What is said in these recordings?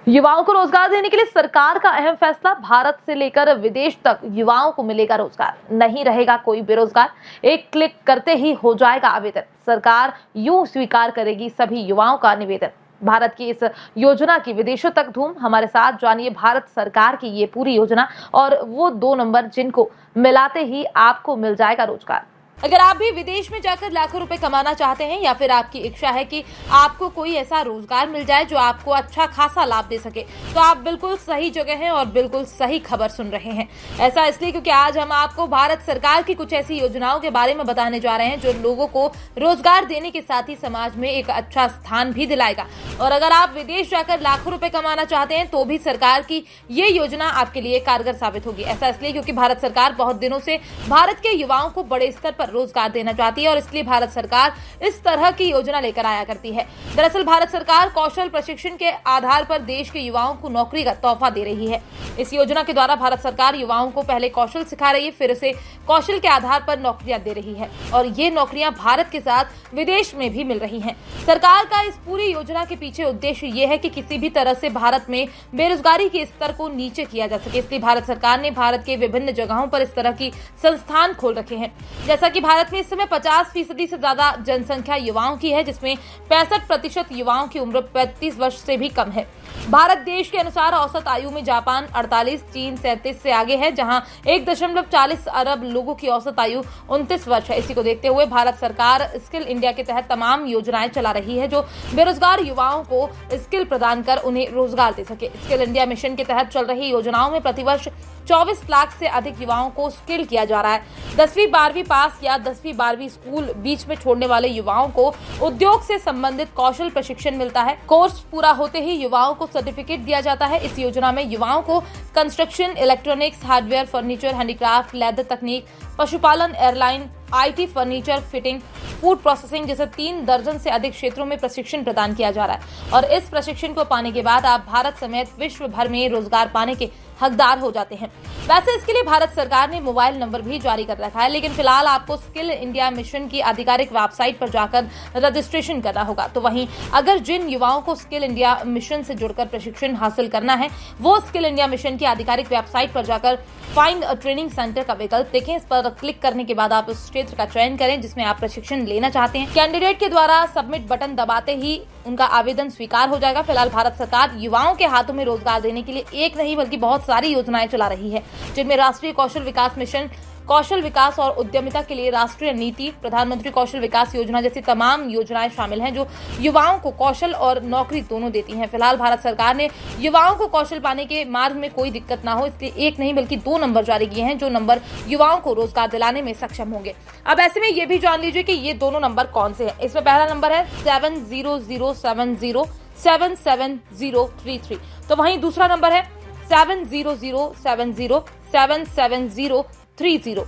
युवाओं को रोजगार देने के लिए सरकार का अहम फैसला। भारत से लेकर विदेश तक युवाओं को मिलेगा रोजगार, नहीं रहेगा कोई बेरोजगार। एक क्लिक करते ही हो जाएगा आवेदन। सरकार यूं स्वीकार करेगी सभी युवाओं का निवेदन। भारत की इस योजना की विदेशों तक धूम। हमारे साथ जानिए भारत सरकार की ये पूरी योजना और वो 2 नंबर जिनको मिलाते ही आपको मिल जाएगा रोजगार। अगर आप भी विदेश में जाकर लाखों रुपए कमाना चाहते हैं या फिर आपकी इच्छा है कि आपको कोई ऐसा रोजगार मिल जाए जो आपको अच्छा खासा लाभ दे सके, तो आप बिल्कुल सही जगह हैं और बिल्कुल सही खबर सुन रहे हैं। ऐसा इसलिए क्योंकि आज हम आपको भारत सरकार की कुछ ऐसी योजनाओं के बारे में बताने जा रहे हैं जो लोगों को रोजगार देने के साथ ही समाज में एक अच्छा स्थान भी दिलाएगा। और अगर आप विदेश जाकर लाखों रुपए कमाना चाहते हैं तो भी सरकार की ये योजना आपके लिए कारगर साबित होगी। ऐसा इसलिए क्योंकि भारत सरकार बहुत दिनों से भारत के युवाओं को बड़े स्तर पर रोजगार देना चाहती है और इसलिए भारत सरकार इस तरह की योजना लेकर आया करती है। दरअसल भारत सरकार कौशल प्रशिक्षण के आधार पर देश के युवाओं को नौकरी का तोहफा दे रही है। इस योजना के द्वारा भारत सरकार युवाओं को पहले कौशल सिखा रही है, फिर उसे कौशल के आधार पर नौकरियां दे रही है और ये नौकरियां भारत के साथ विदेश में भी मिल रही हैं। सरकार का इस पूरी योजना के पीछे उद्देश्य ये है कि किसी भी तरह से भारत में बेरोजगारी के स्तर को नीचे किया जा सके। इसलिए भारत सरकार ने भारत के विभिन्न जगहों पर इस तरह की संस्थान खोल रखे हैं। जैसा कि भारत में इस समय 50% से ज्यादा जनसंख्या युवाओं की है, जिसमें 65% युवाओं की उम्र 35 वर्ष से भी कम है। भारत देश के अनुसार औसत आयु में जापान 48, चीन 37 से आगे है, जहां 1.40 अरब लोगों की औसत आयु 29 वर्ष है। इसी को देखते हुए भारत सरकार स्किल इंडिया के तहत तमाम योजनाएं चला रही है जो बेरोजगार युवाओं को स्किल प्रदान कर उन्हें रोजगार दे सके। स्किल इंडिया मिशन के तहत चल रही योजनाओं में प्रतिवर्ष 24 लाख से अधिक युवाओं को स्किल किया जा रहा है। 10वीं 12वीं पास या 10वीं 12वीं स्कूल बीच में छोड़ने वाले युवाओं को उद्योग से संबंधित कौशल प्रशिक्षण मिलता है। कोर्स पूरा होते ही युवाओं को सर्टिफिकेट दिया जाता है। इस योजना में युवाओं को construction, electronics, hardware, furniture, handicraft, leather तकनीक, पशुपालन, airline, IT, furniture, fitting, food processing जैसे 3 दर्जन से अधिक क्षेत्रों में प्रशिक्षण प्रदान किया जा रहा है और इस प्रशिक्षण को पाने के बाद आप भारत समेत विश्व भर में रोजगार पाने के हकदार हो जाते हैं। वैसे इसके लिए भारत सरकार ने मोबाइल नंबर भी जारी कर रखा है, लेकिन फिलहाल आपको स्किल इंडिया मिशन की आधिकारिक वेबसाइट पर जाकर रजिस्ट्रेशन करना होगा। तो वहीं अगर जिन युवाओं को स्किल इंडिया मिशन से जुड़कर प्रशिक्षण हासिल करना है, वो स्किल इंडिया मिशन की आधिकारिक वेबसाइट पर जाकर फाइंड अ ट्रेनिंग सेंटर का विकल्प देखें। इस पर क्लिक करने के बाद आप उस क्षेत्र का चयन करें जिसमें आप प्रशिक्षण लेना चाहते हैं। कैंडिडेट के द्वारा सबमिट बटन दबाते ही उनका आवेदन स्वीकार हो जाएगा। फिलहाल भारत सरकार युवाओं के हाथों में रोजगार देने के लिए एक नहीं बल्कि बहुत सारी योजनाएं चला रही है, जिनमें राष्ट्रीय कौशल विकास मिशन, कौशल विकास और उद्यमिता के लिए राष्ट्रीय नीति, प्रधानमंत्री कौशल विकास योजना जैसी तमाम योजनाएं शामिल हैं जो युवाओं को कौशल और नौकरी दोनों देती हैं। फिलहाल भारत सरकार ने युवाओं को कौशल पाने के मार्ग में कोई दिक्कत ना हो, इसलिए एक नहीं बल्कि 2 नंबर जारी किए हैं जो नंबर युवाओं को रोजगार दिलाने में सक्षम होंगे। अब ऐसे में ये भी जान लीजिए कि ये दोनों नंबर कौन से हैं। इसमें पहला नंबर है 700707733। तो वहीं दूसरा नंबर है 700707730।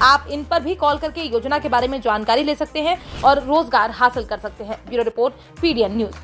आप इन पर भी कॉल करके योजना के बारे में जानकारी ले सकते हैं और रोजगार हासिल कर सकते हैं। Bureau report, PDN news.